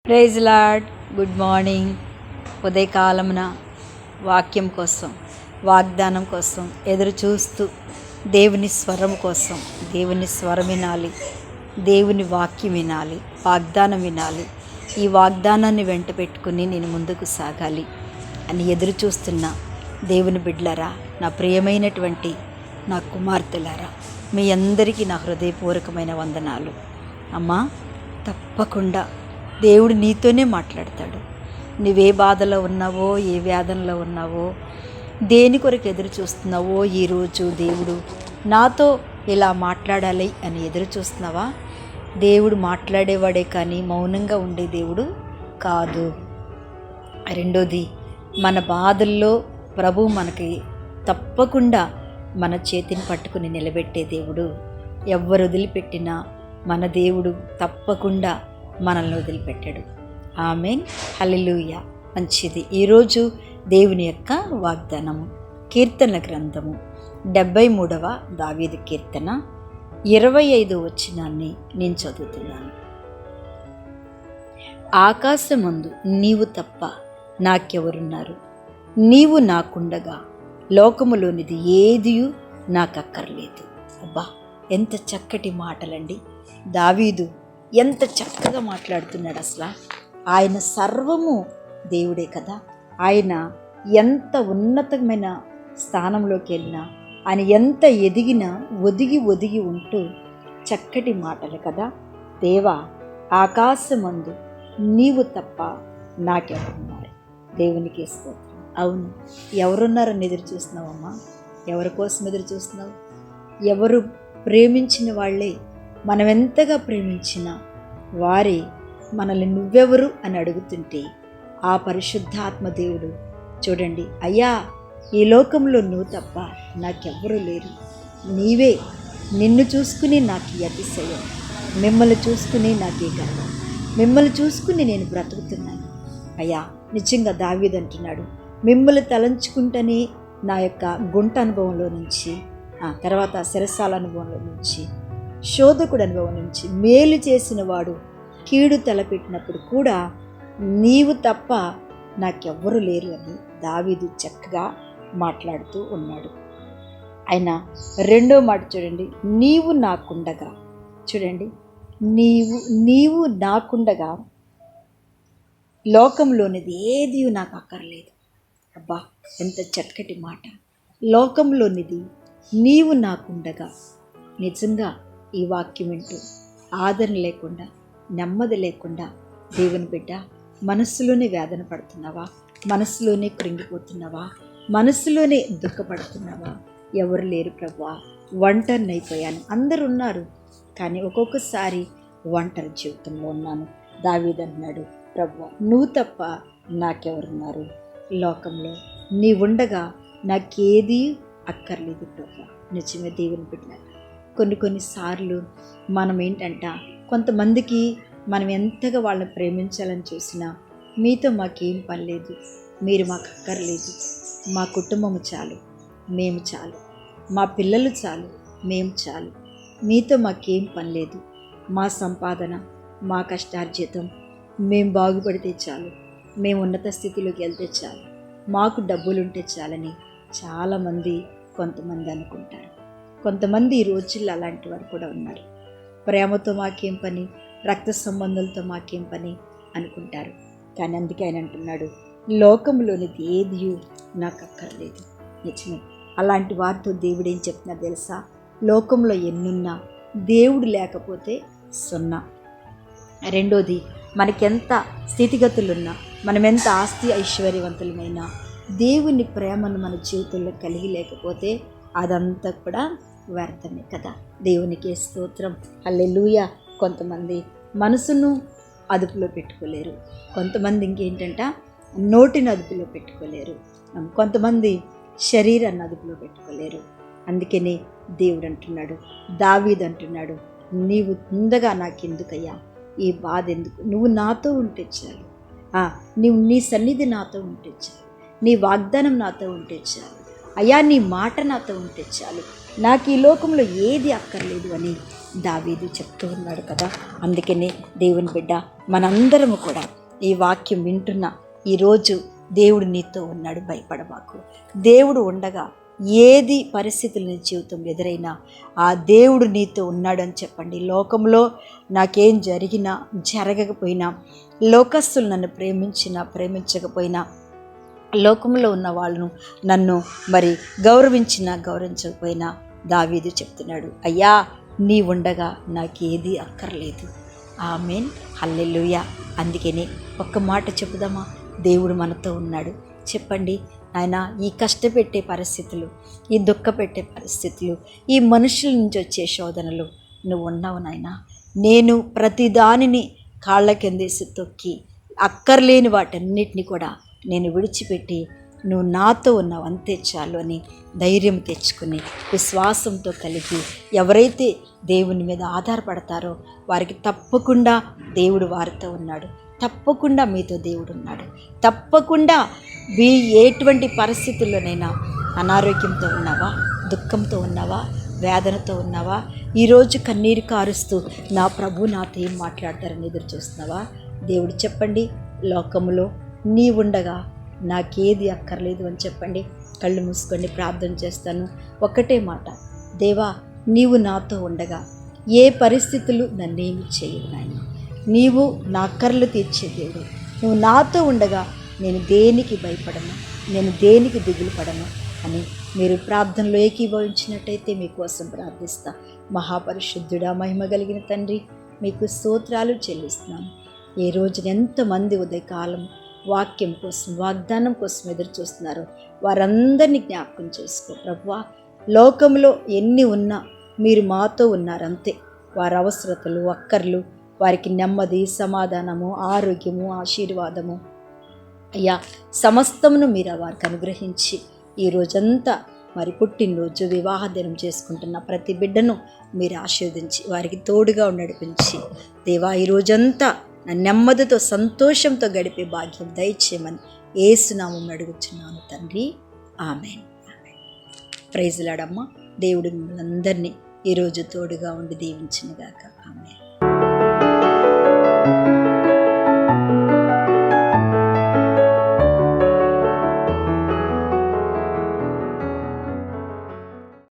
Praise lord. Good morning. ఉదయకాలమున వాక్యం కోసం, వాగ్దానం కోసం ఎదురు చూస్తూ దేవుని స్వరం కోసం, దేవుని స్వరం వినాలి, దేవుని వాక్యం వినాలి, వాగ్దానం వినాలి, ఈ వాగ్దానాన్ని వెంట పెట్టుకుని నేను ముందుకు సాగాలి అని ఎదురు చూస్తున్న దేవుని బిడ్డలారా, నా ప్రియమైనటువంటి నా కుమార్తెలారా, మీ అందరికీ నా హృదయపూర్వకమైన వందనాలు. అమ్మా, తప్పకుండా దేవుడు నీతోనే మాట్లాడతాడు. నువ్వే బాధలో ఉన్నావో, ఏ వేదనలో ఉన్నావో, దేని కొరకు ఎదురు చూస్తున్నావో, ఈరోజు దేవుడు నాతో ఇలా మాట్లాడాలి అని ఎదురు చూస్తున్నావా? దేవుడు మాట్లాడేవాడే కానీ మౌనంగా ఉండే దేవుడు కాదు. రెండోది, మన బాధల్లో ప్రభు మనకి తప్పకుండా మన చేతిని పట్టుకుని నిలబెట్టే దేవుడు. ఎవ్వరు వదిలిపెట్టినా మన దేవుడు తప్పకుండా మనల్ని వదిలిపెట్టాడు. ఆమేన్, హల్లెలూయా. మంచిది. ఈరోజు దేవుని యొక్క వాగ్దానము కీర్తనల గ్రంథము 73వ దావీదు కీర్తన 25వ వచనాన్ని నేను చదువుతున్నాను. ఆకాశమందు నీవు తప్ప నాకెవరున్నారు? నీవు నాకుండగా లోకములోనిది ఏదియు నాకక్కర్లేదు. అబ్బా, ఎంత చక్కటి మాటలండి. దావీదు ఎంత చక్కగా మాట్లాడుతున్నాడు. అసలు ఆయన సర్వము దేవుడే కదా. ఆయన ఎంత ఉన్నతమైన స్థానంలోకి వెళ్ళినా, ఆయన ఎంత ఎదిగినా ఒదిగి ఒదిగి ఉంటూ చక్కటి మాటలు కదా. దేవా, ఆకాశమందు నీవు తప్ప నాకెవరున్నారు? దేవునికి స్తోత్రం. అవును, ఎవరున్నారని ఎదురు చూస్తున్నావమ్మా? ఎవరి కోసం ఎదురు చూస్తున్నావు? ఎవరు ప్రేమించిన వాళ్ళే, మనం ఎంతగా ప్రేమించినా వారే మనల్ని నువ్వెవరు అని అడుగుతుంటే, ఆ పరిశుద్ధాత్మ దేవుడు చూడండి, అయ్యా, ఈ లోకంలో నువ్వు తప్ప నాకెవ్వరూ లేరు, నీవే, నిన్ను చూసుకుని నాకు ఈ అతిశయం, మిమ్మల్ని చూసుకుని నాకే గర్వం, మిమ్మల్ని చూసుకుని నేను బ్రతుకుతున్నాను. అయ్యా, నిజంగా దావీదు అంటున్నాడు, మిమ్మల్ని తలంచుకుంటేనే నా యొక్క గుంట అనుభవంలో నుంచి, తర్వాత శిరసాల అనుభవంలో నుంచి, శోధకుడు అనుభవం నుంచి, మేలు చేసిన వాడు కీడు తలపెట్టినప్పుడు కూడా నీవు తప్ప నాకెవ్వరూ లేరు అని దావీదు చక్కగా మాట్లాడుతూ ఉన్నాడు. ఆయన రెండో మాట చూడండి, నీవు నాకుండగా, చూడండి, నీవు నాకుండగా లోకంలోనిది ఏది నాకు అక్కర్లేదు. అబ్బా, ఎంత చక్కటి మాట. లోకంలోనిది నీవు నాకుండగా. నిజంగా ఈ వాక్యం వింటూ ఆదరణ లేకుండా, నెమ్మది లేకుండా, దేవుని బిడ్డ, మనస్సులోనే వేదన పడుతున్నావా? మనస్సులోనే కృంగిపోతున్నావా? మనస్సులోనే దుఃఖపడుతున్నావా? ఎవరు లేరు ప్రభువా, ఒంటరిని అయిపోయాను. అందరు ఉన్నారు, కానీ ఒక్కొక్కసారి ఒంటరి జీవితంలో ఉన్నాను. దావీదు అన్నాడు, ప్రభువా, నువ్వు తప్ప నాకెవరున్నారు? లోకంలో నీవుండగా నాకేదీ అక్కర్లేదు ప్రభువా. నిజమే దేవుని బిడ్డ. కొన్నిసార్లు మనం ఏంటంట, కొంతమందికి మనం ఎంతగా వాళ్ళని ప్రేమించాలని చూసినా, మీతో మాకేం పని లేదు, మీరు మాకు అక్కర్లేదు, మా కుటుంబము చాలు, మేము చాలు, మా పిల్లలు చాలు, మేము చాలు, మీతో మాకేం పని లేదు, మా సంపాదన, మా కష్టార్జితం, మేము బాగుపడితే చాలు, మేము ఉన్నత స్థితిలోకి వెళ్తే చాలు, మాకు డబ్బులుంటే చాలని చాలామంది కొంతమంది అనుకుంటారు. కొంతమంది ఈ రోజుల్లో అలాంటి వారు కూడా ఉన్నారు. ప్రేమతో మాకేం పని, రక్త సంబంధాలతో మాకేం పని అనుకుంటారు. కానీ అందుకే ఆయన అంటున్నాడు, లోకంలోనిది ఏది నాకు అక్కర్లేదు. నిజమే. అలాంటి వారితో దేవుడు ఏం చెప్తున్నారు తెలుసా? లోకంలో ఎన్నున్నా దేవుడు లేకపోతే సున్నా. రెండోది, మనకెంత స్థితిగతులున్నా, మనం ఎంత ఆస్తి ఐశ్వర్యవంతులమైనా, దేవుని ప్రేమను మన జీవితంలో కలిగి లేకపోతే అదంతా కూడా వ్యర్థమే కదా. దేవునికి స్తోత్రం, హల్లెలూయా. కొంతమంది మనసును అదుపులో పెట్టుకోలేరు, కొంతమంది ఇంకేంటంట నోటిని అదుపులో పెట్టుకోలేరు, కొంతమంది శరీరాన్ని అదుపులో పెట్టుకోలేరు. అందుకనే దేవుడు అంటున్నాడు, దావీదు అంటున్నాడు, నీవు ముందుగా నాకెందుకయ్యా ఈ బాధ ఎందుకు? నువ్వు నాతో ఉంటే చాలు, నువ్వు నీ సన్నిధి నాతో ఉంటే చాలు, నీ వాగ్దానం నాతో ఉంటే చాలు అయ్యా, నీ మాట నాతో ఉంటే చాలు, నాకు ఈ లోకంలో ఏది అక్కర్లేదు అని దావీదు చెప్తూ ఉన్నాడు కదా. అందుకనే దేవుని బిడ్డ, మనందరము కూడా ఈ వాక్యం వింటున్న ఈరోజు దేవుడు నీతో ఉన్నాడు, భయపడబాకు. దేవుడు ఉండగా ఏది పరిస్థితులు నీ జీవితం ఎదురైనా ఆ దేవుడు నీతో ఉన్నాడని చెప్పండి. లోకంలో నాకేం జరిగినా జరగకపోయినా, లోకస్తులు నన్ను ప్రేమించినా ప్రేమించకపోయినా, లోకంలో ఉన్న వాళ్ళను నన్ను మరి గౌరవించకపోయినా దావీదు చెప్తున్నాడు, అయ్యా నీ ఉండగా నాకేది అక్కర్లేదు. ఆమేన్, హల్లెలూయా. అందుకనే ఒక్క మాట చెప్పుదామా, దేవుడు మనతో ఉన్నాడు. చెప్పండి, ఆయన ఈ కష్టపెట్టే పరిస్థితులు, ఈ దుఃఖపెట్టే పరిస్థితులు, ఈ మనుషుల నుంచి వచ్చే శోధనలు నువ్వు ఉన్నావు నాయనా. నేను ప్రతిదానిని కాళ్ళ కిందేసి తొక్కి అక్కర్లేని వాటన్నిటిని కూడా నేను విడిచిపెట్టి నువ్వు నాతో ఉన్నావు, అంతే చాలు అని ధైర్యం తెచ్చుకుని విశ్వాసంతో కలిగి ఎవరైతే దేవుని మీద ఆధారపడతారో వారికి తప్పకుండా దేవుడు వారితో ఉన్నాడు. తప్పకుండా మీతో దేవుడు ఉన్నాడు. తప్పకుండా ఎటువంటి పరిస్థితుల్లోనైనా అనారోగ్యంతో ఉన్నావా, దుఃఖంతో ఉన్నావా, వేదనతో ఉన్నావా, ఈరోజు కన్నీరు కారుస్తూ నా ప్రభు నాతో ఏం మాట్లాడతారని ఎదురు చూస్తున్నావా? దేవుడు చెప్పండి, లోకములో నీ ఉండగా నాకేది అక్కర్లేదు అని చెప్పండి. కళ్ళు మూసుకొని ప్రార్థన చేస్తాను. ఒకటే మాట, దేవా నీవు నాతో ఉండగా ఏ పరిస్థితులు నన్నేమి చేయవు నాయన. నీవు నా అక్కర్లు తీర్చే దేవుడు. నువ్వు నాతో ఉండగా నేను దేనికి భయపడను, నేను దేనికి దిగులు పడను అని మీరు ప్రార్థనలో ఏకీభవించినట్టయితే మీకోసం ప్రార్థిస్తా. మహాపరిశుద్ధుడా, మహిమ కలిగిన తండ్రి, మీకు స్తోత్రాలు చెల్లిస్తున్నాను. ఏ రోజున ఎంతమంది ఉదయకాలం వాక్యం కోసం, వాగ్దానం కోసం ఎదురు చూస్తున్నారో వారందరినీ జ్ఞాపకం చేసుకో ప్రభువా. లోకంలో ఎన్ని ఉన్నా మీరు మాతో ఉన్నారంతే. వారి అవసరతలు, అక్కర్లు, వారికి నెమ్మది, సమాధానము, ఆరోగ్యము, ఆశీర్వాదము అయ్యా సమస్తమును మీరు వారికి అనుగ్రహించి ఈ రోజంతా మరి పుట్టినరోజు, వివాహ దినం చేసుకుంటున్న ప్రతి బిడ్డను మీరు ఆశీర్వదించి వారికి తోడుగా నడిపించి దేవా ఈ రోజంతా నెమ్మదితో సంతోషంతో గడిపే భాగ్యం దయచేయమని యేసునామమున అడుగుచున్నాను తండ్రి, ఆమేన్. ప్రైజ్ లార్డ్ అమ్మ. దేవుడు మిమ్మల్ని అందరినీ ఈరోజు తోడుగా ఉండి దీవించునుగాక. ఆమేన్.